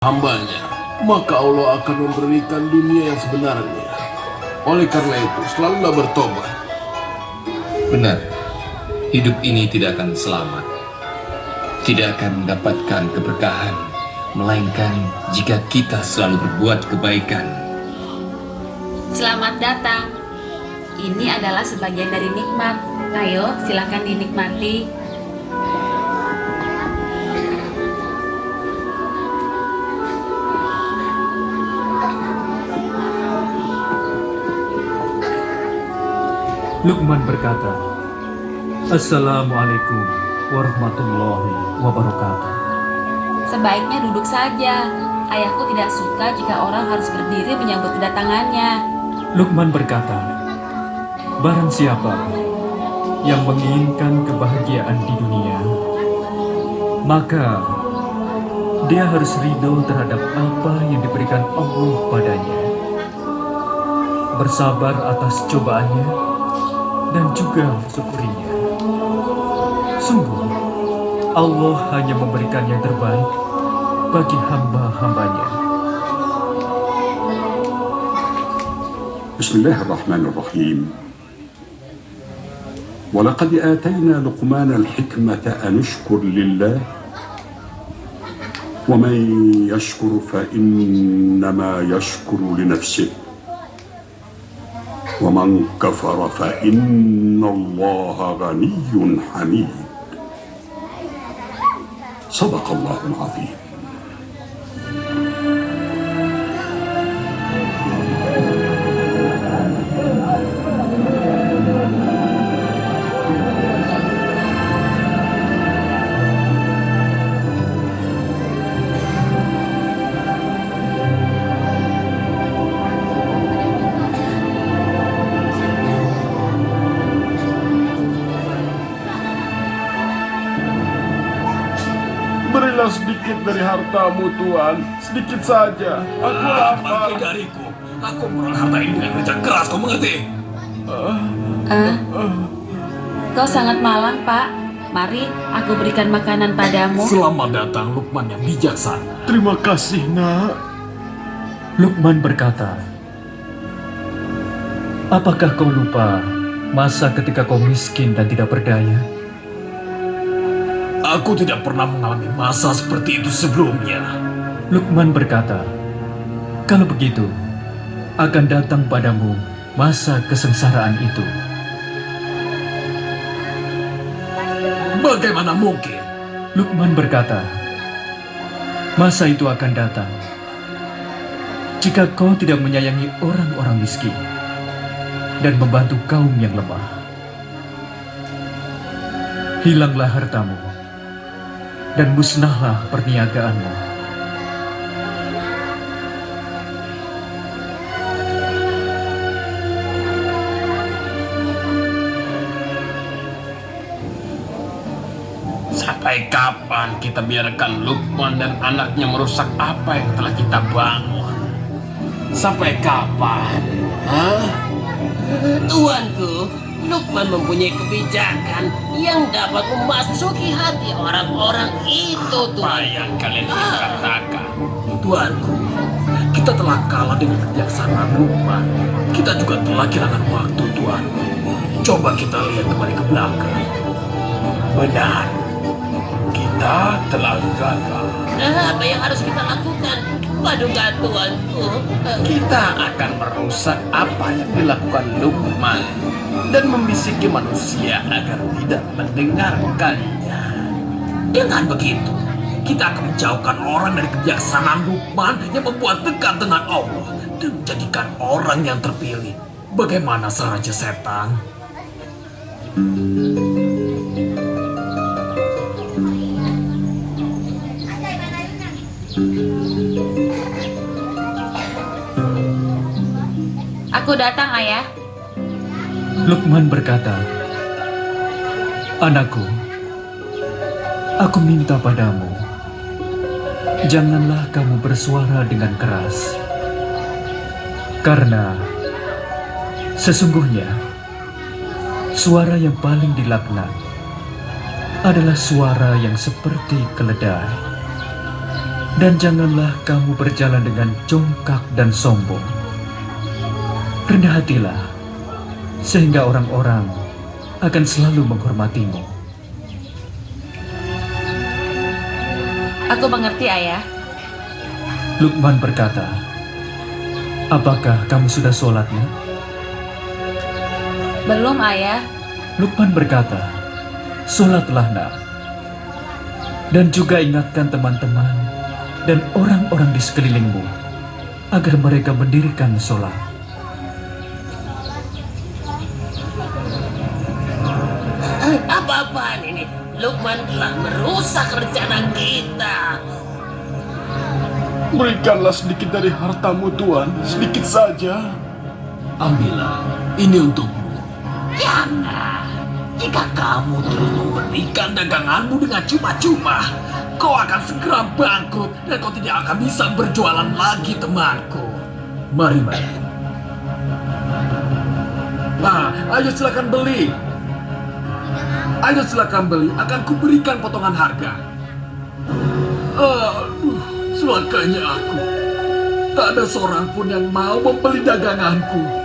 hambanya, maka Allah akan memberikan dunia yang sebenarnya. Oleh karena itu, selalulah bertobat. Benar, hidup ini tidak akan selamat, tidak akan mendapatkan keberkahan, melainkan jika kita selalu berbuat kebaikan. Selamat datang. Ini adalah sebagian dari nikmat. Ayo, silakan dinikmati. Luqman berkata, Assalamualaikum warahmatullahi wabarakatuh. Sebaiknya duduk saja. Ayahku tidak suka jika orang harus berdiri menyambut kedatangannya. Luqman berkata, barang siapa yang menginginkan kebahagiaan di dunia, maka dia harus ridho terhadap apa yang diberikan Allah padanya, bersabar atas cobaannya, dan juga mensyukurinya. Sungguh, Allah hanya memberikan yang terbaik bagi hamba-hambanya. Bismillahirrahmanirrahim. ولقد آتينا لقمان الحكمة أن اشكر لله ومن يشكر فإنما يشكر لنفسه ومن كفر فإن الله غني حميد صدق الله العظيم. Berilah sedikit dari hartamu, Tuan. Sedikit saja. Aku lapar. Pergi dariku. Aku memperoleh harta ini dengan kerja keras, kau mengerti? Kau sangat malang, Pak. Mari, aku berikan makanan padamu. Selamat datang, Luqman yang bijaksana. Terima kasih, Nak. Luqman berkata, apakah kau lupa masa ketika kau miskin dan tidak berdaya? Aku tidak pernah mengalami masa seperti itu sebelumnya. Luqman berkata, kalau begitu, akan datang padamu masa kesengsaraan itu. Bagaimana mungkin? Luqman berkata, masa itu akan datang jika kau tidak menyayangi orang-orang miskin dan membantu kaum yang lemah. Hilanglah hartamu dan musnahlah perniagaanmu. Sampai kapan kita biarkan Luqman dan anaknya merusak apa yang telah kita bangun? Sampai kapan? Tuanku, Luqman mempunyai kebijakan yang dapat memasuki hati orang-orang itu, Apa Tuan. yang kalian ingin katakan? Tuanku, kita telah kalah dengan kebijaksanaan Luqman. Kita juga telah kehilangan waktu, Tuanku. Coba kita lihat kembali ke belakang. Benar, kita telah gagal. Apa yang harus kita lakukan? Paduka, Tuanku. Kita akan merusak apa yang dilakukan Luqman dan membisiki manusia agar tidak mendengarkannya. Dengan begitu, kita akan menjauhkan orang dari kebijaksanaan Luqman yang membuat dekat dengan Allah dan menjadikan orang yang terpilih. Bagaimana Raja Setan? Aku datang, Ayah. Luqman berkata, anakku, aku minta padamu, janganlah kamu bersuara dengan keras. Karena sesungguhnya suara yang paling dilaknat adalah suara yang seperti keledai. Dan janganlah kamu berjalan dengan congkak dan sombong. Rendah hatilah, sehingga orang-orang akan selalu menghormatimu. Aku mengerti, Ayah. Luqman berkata, apakah kamu sudah sholat, Nak? Belum, Ayah. Luqman berkata, sholatlah, Nak. Dan juga ingatkan teman-teman dan orang-orang di sekelilingmu agar mereka mendirikan sholat. Apa-apaan ini? Luqman telah merusak rencana kita. Berikanlah sedikit dari hartamu, Tuan. Sedikit saja. Ambillah, ini untukmu. Jangan. Jika kamu terus memberikan daganganmu dengan cuma-cuma, kau akan segera bangkrut dan kau tidak akan bisa berjualan lagi, temanku. Mari. Nah, ayo silakan beli. Ayo silakan beli, akan kuberikan potongan harga. Aduh, celakanya aku. Tak ada seorang pun yang mau membeli daganganku.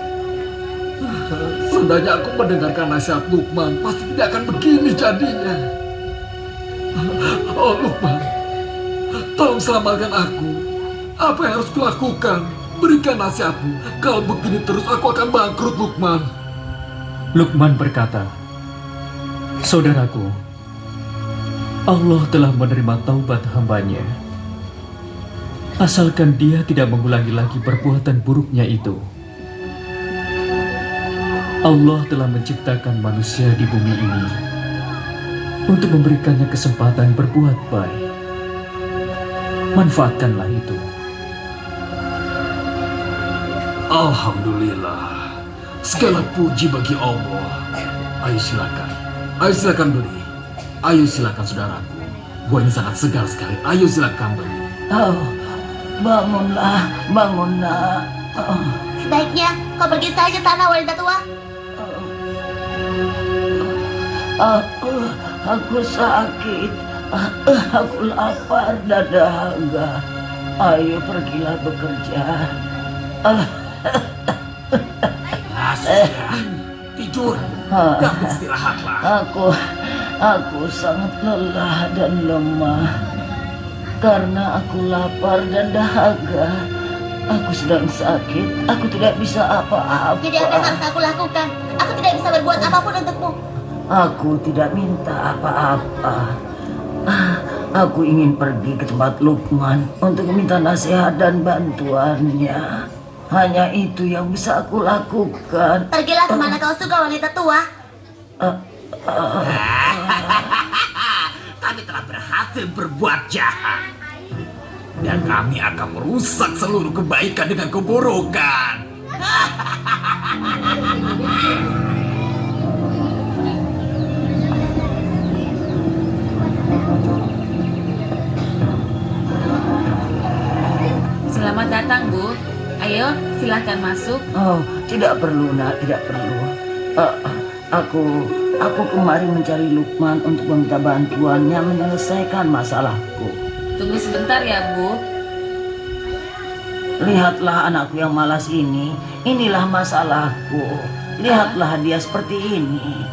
Seandainya aku mendengarkan nasihat Luqman, pasti tidak akan begini jadinya. Oh Luqman, tolong selamatkan aku. Apa yang harus kulakukan? Berikan nasihatmu. Kalau begini terus aku akan bangkrut, Luqman. Luqman berkata, saudaraku, Allah telah menerima taubat hambanya. Asalkan dia tidak mengulangi lagi perbuatan buruknya itu. Allah telah menciptakan manusia di bumi ini untuk memberikannya kesempatan berbuat baik. Manfaatkanlah itu. Alhamdulillah. Segala puji bagi Allah. Ayo silakan beli. Ayo silakan saudaraku. Buah ini sangat segar sekali. Ayo silakan beli. Oh, bangunlah, bangunlah. Oh. Sebaiknya kau pergi saja sana, wanita tua. Aku sakit. Aku lapar dan dahaga. Ayo pergilah bekerja. Sudah. Tidur. Kamu istirahatlah. Aku sangat lelah dan lemah. Karena aku lapar dan dahaga. Aku sedang sakit. Aku tidak bisa apa-apa. Jadi apa yang harus aku lakukan? Aku tidak bisa berbuat apapun untukmu. Aku tidak minta apa-apa. Aku ingin pergi ke tempat Luqman untuk meminta nasihat dan bantuannya. Hanya itu yang bisa aku lakukan. Pergilah kemana kau suka, wanita tua. Kami telah berhasil berbuat jahat. Dan kami akan merusak seluruh kebaikan dengan keburukan. Selamat datang, Bu. Ayo, silahkan masuk. Oh, tidak perlu, Nak, tidak perlu. Aku kemari mencari Luqman untuk meminta bantuannya menyelesaikan masalahku. Tunggu sebentar ya, Bu. Lihatlah anakku yang malas ini. Inilah masalahku. Lihatlah dia seperti ini.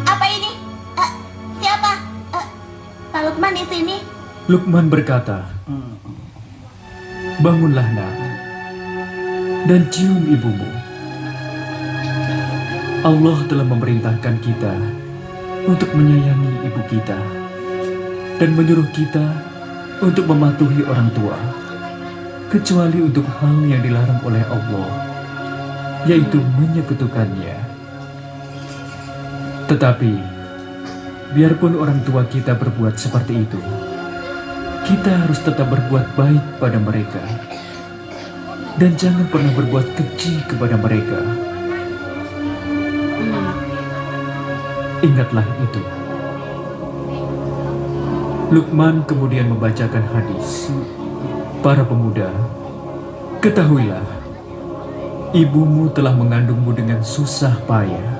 Apa ini? Siapa? Pak Luqman di sini. Luqman berkata, bangunlah, Nak, dan cium ibumu. Allah telah memerintahkan kita untuk menyayangi ibu kita dan menyuruh kita untuk mematuhi orang tua, kecuali untuk hal yang dilarang oleh Allah, yaitu menyekutukannya. Tetapi, biarpun orang tua kita berbuat seperti itu, kita harus tetap berbuat baik pada mereka dan jangan pernah berbuat keji kepada mereka. Ingatlah itu. Luqman kemudian membacakan hadis. Para pemuda, ketahuilah, ibumu telah mengandungmu dengan susah payah.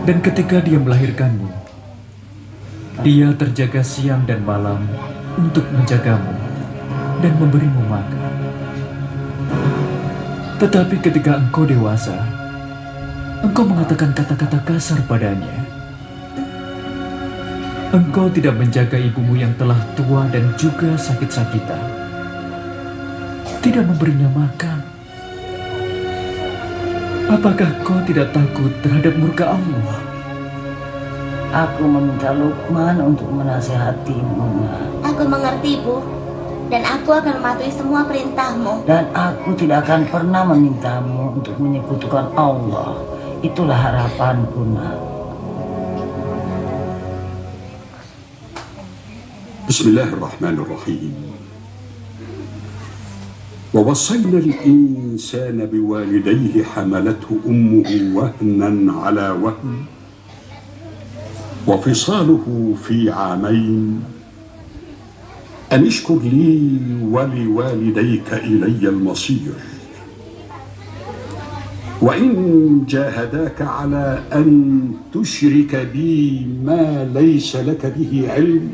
Dan ketika dia melahirkanmu, dia terjaga siang dan malam untuk menjagamu dan memberimu makan. Tetapi ketika engkau dewasa, engkau mengatakan kata-kata kasar padanya. Engkau tidak menjaga ibumu yang telah tua dan juga sakit-sakitan, tidak memberinya makan. Apakah kau tidak takut terhadap murka Allah? Aku meminta Luqman untuk menasihatimu, Nak. Aku mengerti, Bu. Dan aku akan mematuhi semua perintahmu. Dan aku tidak akan pernah memintamu untuk menyekutukan Allah. Itulah harapanku, Nak. Bismillahirrahmanirrahim. ووصينا الإنسان بوالديه حملته أمه وهنا على وهن وفصاله في عامين أن اشكر لي ولوالديك إلي المصير وإن جاهداك على أن تشرك بي ما ليس لك به علم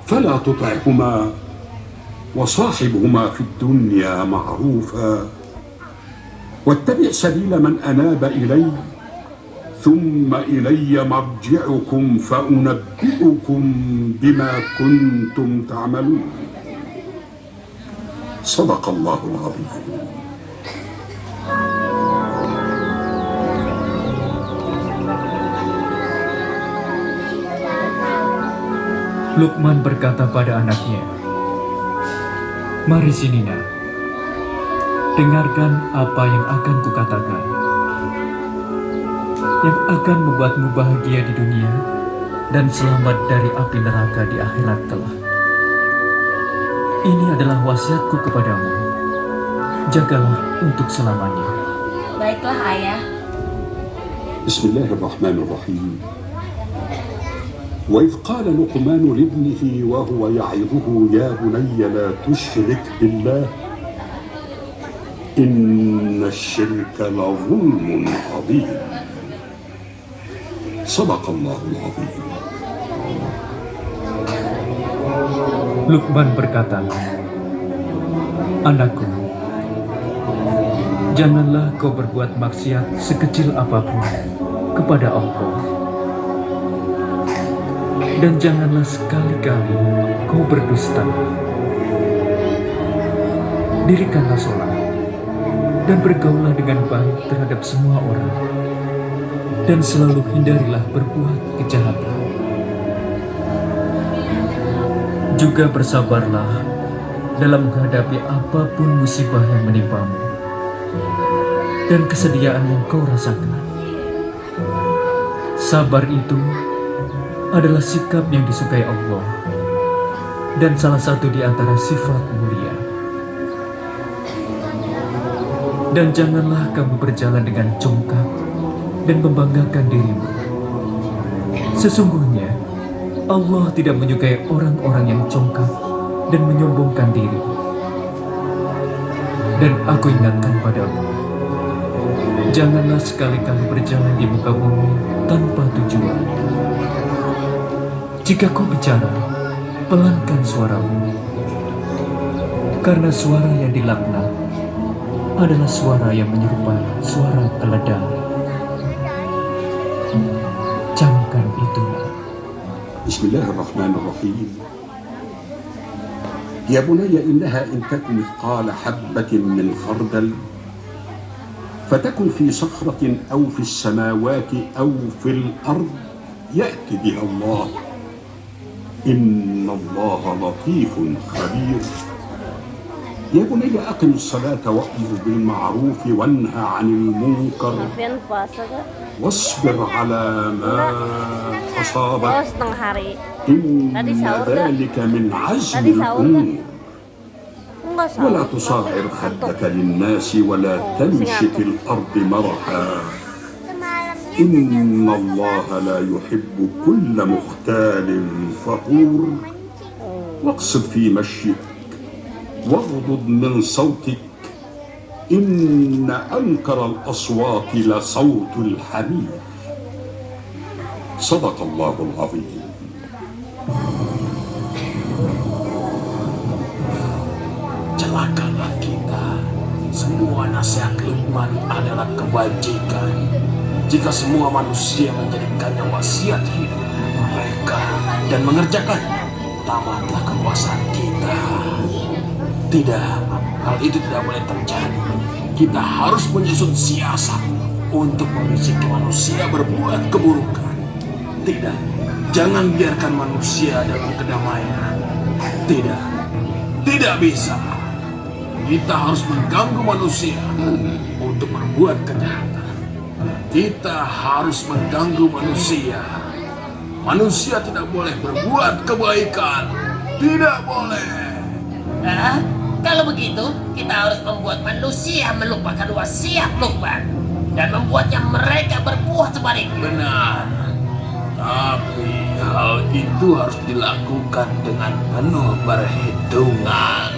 فلا تطعهما وصاحبهما في الدنيا معروفا واتبع سبيل من أناب إلي ثم إلي مرجعكم فأنبئكم بما كنتم تعملون صدق الله العظيم. Luqman berkata pada anaknya, "Mari sini, Nak. Dengarkan apa yang akan kukatakan, yang akan membuatmu bahagia di dunia dan selamat dari api neraka di akhirat kelak. Ini adalah wasiatku kepadamu. Jagalah untuk selamanya." Baiklah, Ayah. Bismillahirrahmanirrahim. وإذ قال لقمان لابنه وهو يعظه يا بني لا تشرك بالله إن الشرك لظلم عظيم صدق الله العظيم. Luqman berkata, "Anakku, janganlah kau berbuat maksiat sekecil apapun kepada Allah. Dan janganlah sekali-kali kau berdusta. Dirikanlah sholat dan bergaulah dengan baik terhadap semua orang. Dan selalu hindarilah berbuat kejahatan. Juga bersabarlah dalam menghadapi apapun musibah yang menimpamu dan kesediaan yang kau rasakan. Sabar itu adalah sikap yang disukai Allah dan salah satu di antara sifat mulia. Dan janganlah kamu berjalan dengan congkak dan membanggakan dirimu. Sesungguhnya Allah tidak menyukai orang-orang yang congkak dan menyombongkan diri. Dan aku ingatkan padamu, janganlah sekali-kali berjalan di muka bumi tanpa tujuan. Jika kau bicara, pelankan suaramu, karena suara yang dilaknat adalah suara yang menyerupai suara keledai. Camkan itu. Bismillahirrahmanirrahim. Ya bunayya innaha in takun mithqala habbatin min khardal fatakun fi sakhratin aw fi as-samawati aw fil ard ya'ti biha Allah. إن الله لطيف خبير يا بني أقم الصلاة وأمر بالمعروف وانهى عن المنكر واصبر على ما أصابك إن ذلك من عزم الأمور ولا تصاعر خدك للناس ولا تمش في الأرض مرحا إن الله لا يحب كل مختال فخور واقصد في مشيك واغضض من صوتك إن أنكر الأصوات لصوت الحمير صدق الله العظيم. Celakalah kita. Semua nasihat Luqman adalah kebajikan. Jika semua manusia menjadikannya wasiat hidup mereka dan mengerjakannya, tamatlah kekuasaan kita. Tidak, hal itu tidak boleh terjadi. Kita harus menyusun siasat untuk membisiki manusia berbuat keburukan. Tidak, jangan biarkan manusia dalam kedamaian. Tidak, tidak bisa. Kita harus mengganggu manusia untuk berbuat kejahatan. Kita harus mengganggu manusia. Manusia tidak boleh berbuat kebaikan. Tidak boleh. Kalau begitu, kita harus membuat manusia melupakan wasiat Luqman dan membuatnya mereka berbuat sebaliknya. Benar. Tapi hal itu harus dilakukan dengan penuh perhitungan.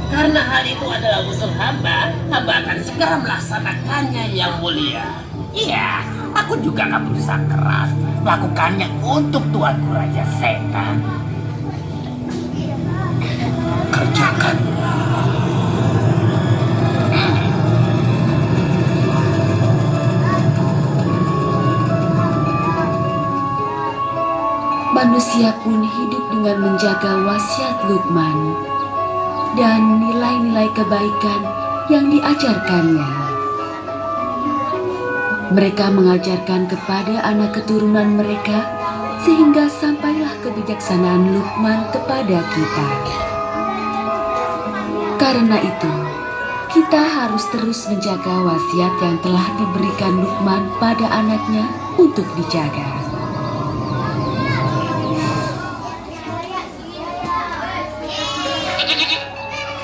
Karena hal itu adalah usul hamba akan segera melaksanakannya yang mulia. Iya, aku juga akan berusaha keras melakukannya untuk Tuanku Raja Setan. Kerjakanlah. Manusia pun hidup dengan menjaga wasiat Luqman dan nilai-nilai kebaikan yang diajarkannya. Mereka mengajarkan kepada anak keturunan mereka sehingga sampailah kebijaksanaan Luqman kepada kita. Karena itu, kita harus terus menjaga wasiat yang telah diberikan Luqman pada anaknya untuk dijaga.